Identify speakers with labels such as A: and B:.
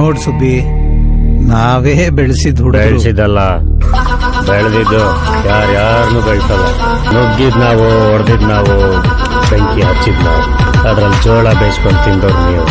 A: ನೋಡ್ ಸುಬ್ಬಿ, ನಾವೇ ಬೆಳೆಸಿದ್ ಹುಡುಗ
B: ಬೆಳೆಸಿದಲ್ಲ, ಬೆಳೆದಿದ್ದು ಯಾರ್ಯಾರನ್ನು ಬೆಳೆಸಲ್ಲ. ನುಗ್ಗಿದ್ ನಾವು, ಹೊಡೆದಿದ್ ನಾವು, ಬೆಂಕಿ ಹಚ್ಚಿದ್ ನಾವು, ಅದ್ರಲ್ಲಿ ಜೋಳ ಬೇಯಿಸ್ಕೊಂಡು ತಿಂದವ್ರು ನೀವು.